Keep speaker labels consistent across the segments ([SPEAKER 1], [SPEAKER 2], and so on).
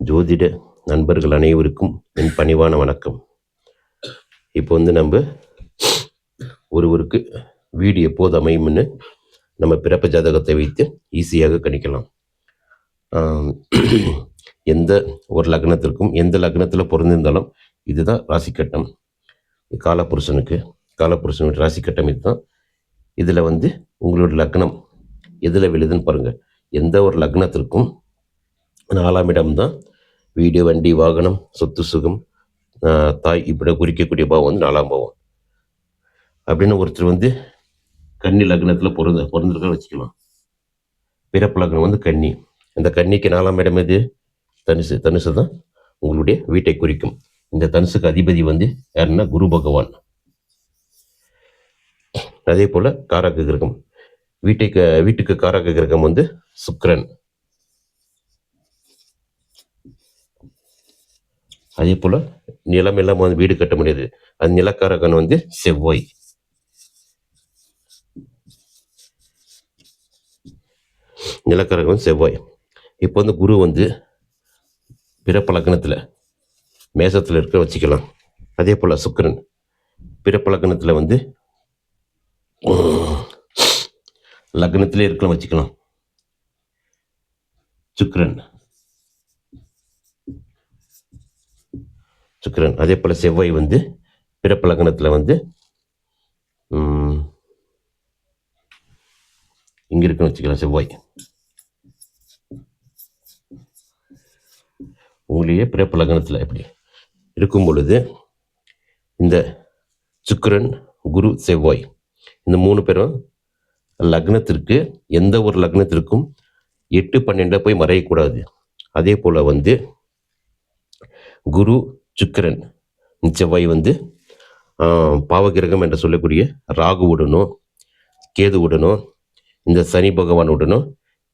[SPEAKER 1] ஜோதிட நண்பர்கள் அனைவருக்கும் என் பணிவான வணக்கம். இப்போ நம்ம ஒருவருக்கு வீடு எப்போது அமையும்னு நம்ம பிறப்பு ஜாதகத்தை வைத்து ஈஸியாக கணிக்கலாம். எந்த ஒரு லக்னத்திற்கும் எந்த லக்னத்தில் பிறந்திருந்தாலும் இதுதான் ராசி கட்டம். காலப்புருஷனுடைய ராசி கட்டம் இதுதான். இதில் உங்களோட லக்னம் எதில் விழுதுன்னு பாருங்கள். எந்த ஒரு லக்னத்திற்கும் 4ஆம் இடம்தான் வீடு, வண்டி, வாகனம், சொத்து, சுகம், தாய் இப்படி குறிக்கக்கூடிய பாவம் 4ஆம் பாவம். அப்படின்னு ஒருத்தர் கன்னி லக்னத்தில் பிறந்திருக்க வச்சுக்கலாம். பிறப்பு லக்னம் கன்னி. இந்த கன்னிக்கு 4ஆம் இடம் எது? தனுசு. தனுசு தான் உங்களுடைய வீட்டை குறிக்கும். இந்த தனுசுக்கு அதிபதி யாருன்னா குரு பகவான். அதே போல் காரக கிரகம், வீட்டுக்கு காரக கிரகம் சுக்கிரன். அதே போல் நிலம் எல்லாம் வீடு கட்ட முடியாது. அது நிலக்காரகன் செவ்வாய். நிலக்காரகன் செவ்வாய். இப்போ குரு பிறப்பு லக்னத்தில் மேசத்தில் இருக்க வச்சுக்கலாம். அதே போல் சுக்கிரன் பிறப்பு லக்னத்தில் லக்னத்திலே இருக்கலாம் வச்சுக்கலாம். சுக்கிரன். அதே போல் செவ்வாய் பிறப்பு லக்னத்தில் இங்கே இருக்குன்னு வச்சுக்கலாம். செவ்வாய் உங்களுடைய பிறப்பு லக்னத்தில் எப்படி இருக்கும் பொழுது இந்த சுக்கிரன், குரு, செவ்வாய் இந்த 3 பேரும் லக்னத்திற்கு எந்த ஒரு லக்னத்திற்கும் 8-12 போய் மறையக்கூடாது. அதே போல் குரு, சுக்கிரன், செவ்வாய் பாவகிரகம் என்று சொல்லக்கூடிய ராகுவுடனோ கேதுவுடனோ இந்த சனி பகவானுடனோ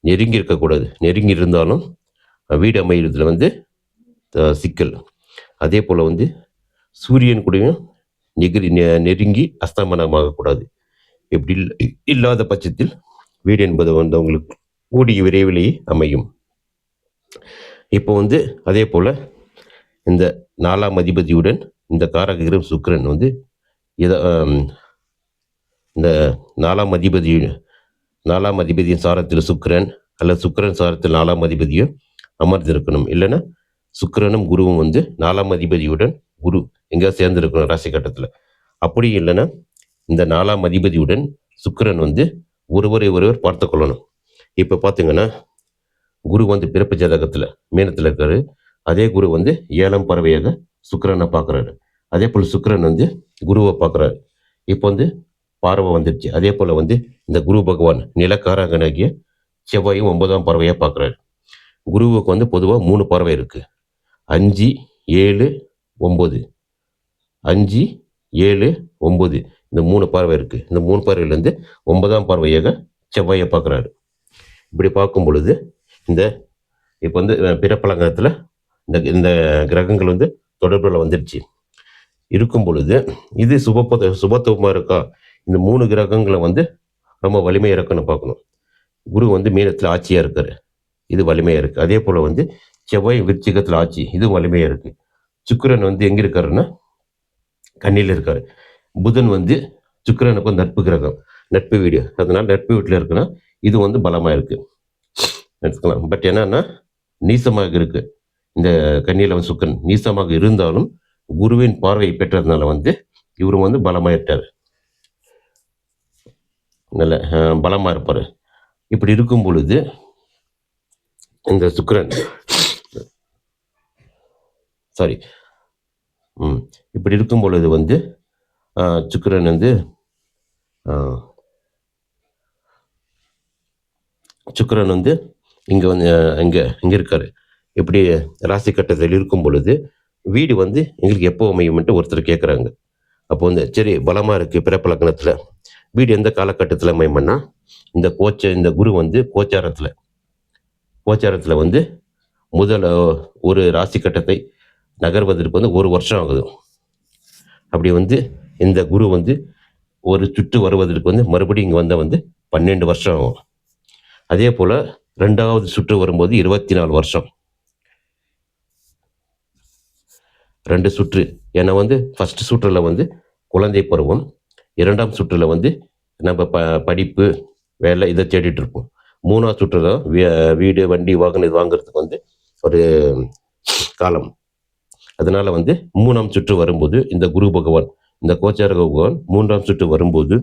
[SPEAKER 1] நெருங்கி இருக்கக்கூடாது. நெருங்கி இருந்தாலும் வீடு அமைகிறதுல சிக்கல். அதே போல் சூரியன் கூடயும் நெருங்கி அஸ்தமனமாகக்கூடாது. இப்படி இல்லாத பட்சத்தில் வீடு என்பது அவங்களுக்கு கூடிய விரைவிலேயே அமையும். இப்போ அதே போல் இந்த 4ஆம் அதிபதியுடன் இந்த காரகிரகம் சுக்கிரன் இந்த 4ஆம் அதிபதியின் சாரத்தில் சுக்கிரன் அல்லது சுக்கிரன் சாரத்தில் 4ஆம் அதிபதியோ அமர்ந்திருக்கணும். இல்லைன்னா சுக்கிரனும் குருவும் 4ஆம் அதிபதியுடன் குரு எங்கேயாவது சேர்ந்துருக்கணும் ராசி கட்டத்தில். அப்படி இல்லைன்னா இந்த 4ஆம் அதிபதியுடன் சுக்கிரன் ஒருவர் பார்த்து கொள்ளணும். இப்போ பார்த்தீங்கன்னா குரு பிறப்பு ஜாதகத்தில் மீனத்தில் இருக்காரு. அதே குரு 7ஆம் பறவையாக சுக்கிரனை பார்க்குறாரு. அதே போல் சுக்கிரன் குருவை பார்க்குறாரு. இப்போ பார்வை வந்துடுச்சு. அதே போல் இந்த குரு பகவான் நிலக்காரகனாகிய செவ்வாயும் 9ஆம் பறவையாக பார்க்குறாரு. குருவுக்கு பொதுவாக 3 பறவை இருக்குது. 5, 7, 9. 5, 7, 9 இந்த 3 பறவை இருக்குது. இந்த 3 பறவையிலேருந்து 9ஆம் பறவையாக செவ்வாயை பார்க்குறாரு. இப்படி பார்க்கும் பொழுது இந்த இப்போ பிறப்பலங்கத்தில் இந்த கிரகங்கள் தொடர்பில் வந்துடுச்சு. இருக்கும் பொழுது இது சுபத்துவமாக இருக்கா? இந்த 3 கிரகங்களை ரொம்ப வலிமையாக இருக்குன்னு பார்க்கணும். குரு மீனத்தில் ஆட்சியாக இருக்காரு, இது வலிமையாக இருக்குது. அதே போல் செவ்வாய் விருச்சிகத்தில் ஆட்சி, இதுவும் வலிமையாக இருக்குது. சுக்கிரன் எங்கே இருக்காருன்னா கன்னியில் இருக்காரு. புதன் சுக்கிரனுக்கு நட்பு கிரகம், நட்பு வீடு. அதனால நட்பு வீட்டில் இருக்குன்னா இது பலமாக இருக்குது எடுத்துக்கலாம். பட் என்னன்னா நீசமாக இருக்குது. இந்த கன்னியில் சுக்கிரன் நீசமாக இருந்தாலும் குருவின் பார்வை பெற்றதுனால இவரும் பலமாயிட்டார், நல்ல பலமாக இருப்பார். இப்படி இருக்கும் பொழுது இந்த சுக்கிரன் இப்படி இருக்கும் பொழுது சுக்கிரன் சுக்கிரன் இங்கே இங்கே இருக்காரு. இப்படி ராசி கட்டத்தில் இருக்கும் பொழுது வீடு எங்களுக்கு எப்போ அமையும்ன்ட்டு ஒருத்தர் கேட்குறாங்க. அப்போ சரி பலமாக இருக்குது பிறப்பு லக்னத்தில், வீடு எந்த காலகட்டத்தில் அமையும்னா இந்த குரு கோச்சாரத்தில் முதல் ஒரு ராசி கட்டத்தை நகர்வதற்கு 1 வருஷம் ஆகுது. அப்படி இந்த குரு ஒரு சுற்று வருவதற்கு மறுபடியும் இங்கே 12 வருஷம் ஆகும். அதே போல் 2வது சுற்று வரும்போது 24 வருஷம். 2 சுற்று. ஏன்னா வந்து ஃபர்ஸ்ட் சுற்றுல வந்து குழந்தை பருவம், 2ஆம் சுற்றுல வந்து நம்ம படிப்பு, வேலை இதை தேடிட்டு இருப்போம். 3ஆவது சுற்றுல வீடு, வண்டி, வாகனம் இது வாங்குறதுக்கு வந்து ஒரு காலம். அதனால வந்து 3ஆம் சுற்று வரும்போது இந்த குரு பகவான், இந்த கோச்சார பகவான் 3ஆம் சுற்று வரும்போது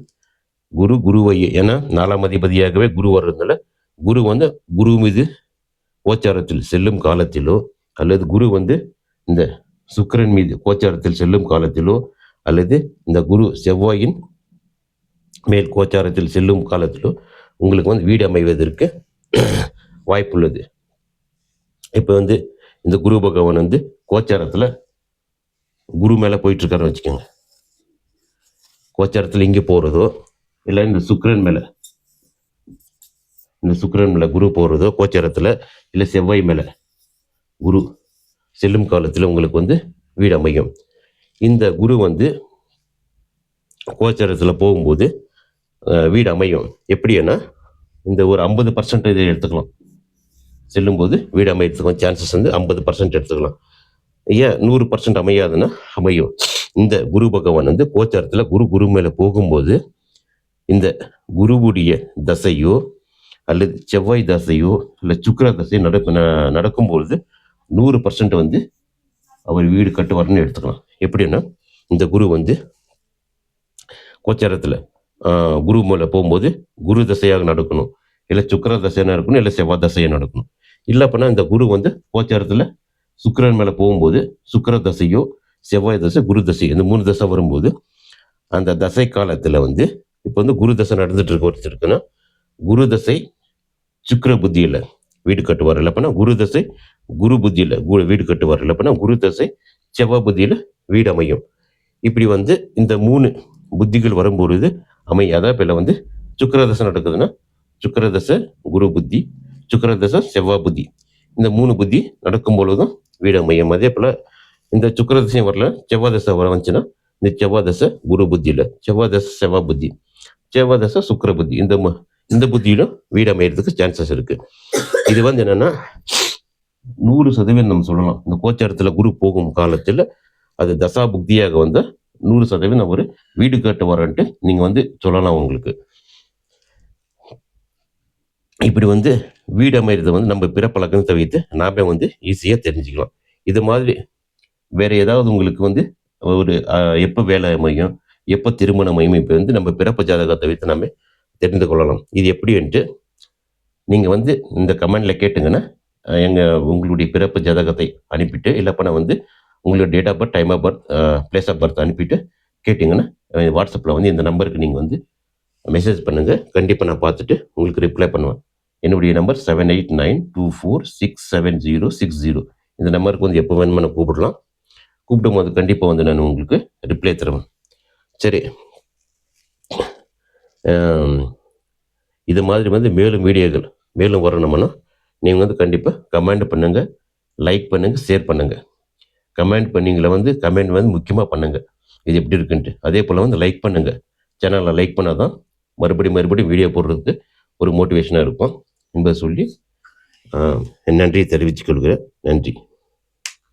[SPEAKER 1] குருவை, ஏன்னா 4ஆம் அதிபதியாகவே குரு வர்றதுனால குரு வந்து குரு மீது கோச்சாரத்தில் செல்லும் காலத்திலோ, அல்லது குரு வந்து இந்த சுக்கிரன் மீது கோச்சாரத்தில் செல்லும் காலத்திலோ, அல்லது இந்த குரு செவ்வாயின் மேல் கோச்சாரத்தில் செல்லும் காலத்திலோ உங்களுக்கு வந்து வீடு அமைவதற்கு வாய்ப்புள்ளது. இப்போ வந்து இந்த குரு பகவான் வந்து கோச்சாரத்தில் குரு மேலே போயிட்டு இருக்காருன்னு வச்சுக்கோங்க. கோச்சாரத்தில் இங்கே போகிறதோ, இல்லை இந்த சுக்கிரன் மேலே குரு போகிறதோ கோச்சாரத்தில், இல்லை செவ்வாய் மேலே குரு செல்லும் காலத்தில் உங்களுக்கு வந்து வீடு அமையும். இந்த குரு வந்து கோச்சாரத்தில் போகும்போது வீடு அமையும். எப்படின்னா இந்த ஒரு 50% இதை எடுத்துக்கலாம். செல்லும்போது வீடு அமையறதுக்கு சான்சஸ் வந்து 50% எடுத்துக்கலாம். ஏன் 100% அமையாதுன்னா அமையும். இந்த குரு பகவான் வந்து கோச்சாரத்தில் குரு மேலே போகும்போது இந்த குருவுடைய தசையோ, அல்லது செவ்வாய் தசையோ, இல்லை சுக்கிர தசையோ நடக்கும்பொழுது 100% வந்து அவர் வீடு கட்டுவார்னு எடுத்துக்கலாம். எப்படின்னா இந்த குரு வந்து கோச்சாரத்தில் குரு மேலே போகும்போது குரு தசையாக நடக்கணும், இல்லை சுக்கிர தசையாக நடக்கணும், இல்லை செவ்வாய் தசையாக நடக்கணும். இல்லை அப்படின்னா இந்த குரு வந்து கோச்சாரத்தில் சுக்கிரன் மேலே போகும்போது சுக்கிர தசையோ, செவ்வாய் தசை, குரு தசை, இந்த 3 தசை வரும்போது அந்த தசை காலத்தில் வந்து இப்போ வந்து குரு தசை நடந்துட்டு இருக்க ஒருத்தருக்குன்னா குரு தசை சுக்கிர புத்தியில் வீடு கட்டுவார். இல்லை அப்படின்னா குரு தசை குரு புத்தியில் வீடு கட்டுவார். இல்லை அப்படின்னா குரு தசை செவ்வாய் புத்தியில் வீடு அமையும். இப்படி வந்து இந்த 3 புத்திகள் வரும்பொழுது அதாவது இப்போ வந்து சுக்கிரதசை நடக்குதுன்னா சுக்கிரதசை குரு புத்தி, சுக்கிரதசை செவ்வாய் புத்தி, இந்த 3 புத்தி நடக்கும் பொழுதும் வீடு அமையும். அதே போல் இந்த சுக்கிரதசையும் வரல, செவ்வாய் தசை வந்துச்சுன்னா இந்த செவ்வாய் தசை குரு புத்தியில், செவ்வாய் தசை செவ்வாய் புத்தி, செவ்வாய் தசை சுக்கிர புத்தி, இந்த புத்தியிலும் வீடு அமையறதுக்கு சான்சஸ் இருக்கு. இது வந்து என்னன்னா 100% நம்ம சொல்லலாம். இந்த கோச்சாரத்தில் குரு போகும் காலத்தில் அது தசா புக்தியாக வந்து 100% ஒரு வீடு கட்டு வரன்ட்டு நீங்க வந்து சொல்லலாம். உங்களுக்கு இப்படி வந்து வீடு அமைறது வந்து நம்ம பிறப்பழக்கத்தை வைத்து நாமே வந்து ஈஸியாக தெரிஞ்சுக்கலாம். இது மாதிரி வேற ஏதாவது உங்களுக்கு வந்து ஒரு எப்போ வேலை அமையும், எப்போ திருமணம் அமையும், இப்போ வந்து நம்ம பிறப்பு ஜாதகத்தை வைத்து நாம தெரிந்து கொள்ளலாம். இது எப்படின்ட்டு நீங்கள் வந்து இந்த கமெண்டில் கேட்டுங்கன்னா உங்களுடைய பிறப்பு ஜாதகத்தை அனுப்பிட்டு, இல்லைப்பா வந்து உங்களுடைய date of birth, time of birth, place of birth அனுப்பிட்டு கேட்டிங்கன்னா வாட்ஸ்அப்பில் வந்து இந்த நம்பருக்கு நீங்கள் வந்து மெசேஜ் பண்ணுங்கள். கண்டிப்பாக நான் பார்த்துட்டு உங்களுக்கு ரிப்ளை பண்ணுவேன். என்னுடைய நம்பர் 7892467060. இந்த நம்பருக்கு வந்து எப்போ வேணுமோ நான் கூப்பிடலாம். கூப்பிடும் போது கண்டிப்பாக வந்து நான் உங்களுக்கு ரிப்ளை தருவேன். சரி, இது மாதிரி வந்து மேலும் வீடியோக்கள் மேலும் வரணும்னா நீங்கள் வந்து கண்டிப்பாக கமெண்ட் பண்ணுங்கள், லைக் பண்ணுங்கள், ஷேர் பண்ணுங்கள். கமெண்ட் வந்து முக்கியமாக பண்ணுங்கள், இது எப்படி இருக்குன்ட்டு. அதே போல் வந்து லைக் பண்ணுங்கள். சேனலை லைக் பண்ணால் தான் மறுபடியும் வீடியோ போடுறதுக்கு ஒரு மோட்டிவேஷனாக இருக்கும் என்பதை சொல்லி நன்றியை தெரிவித்துக் கொள்கிறேன். நன்றி.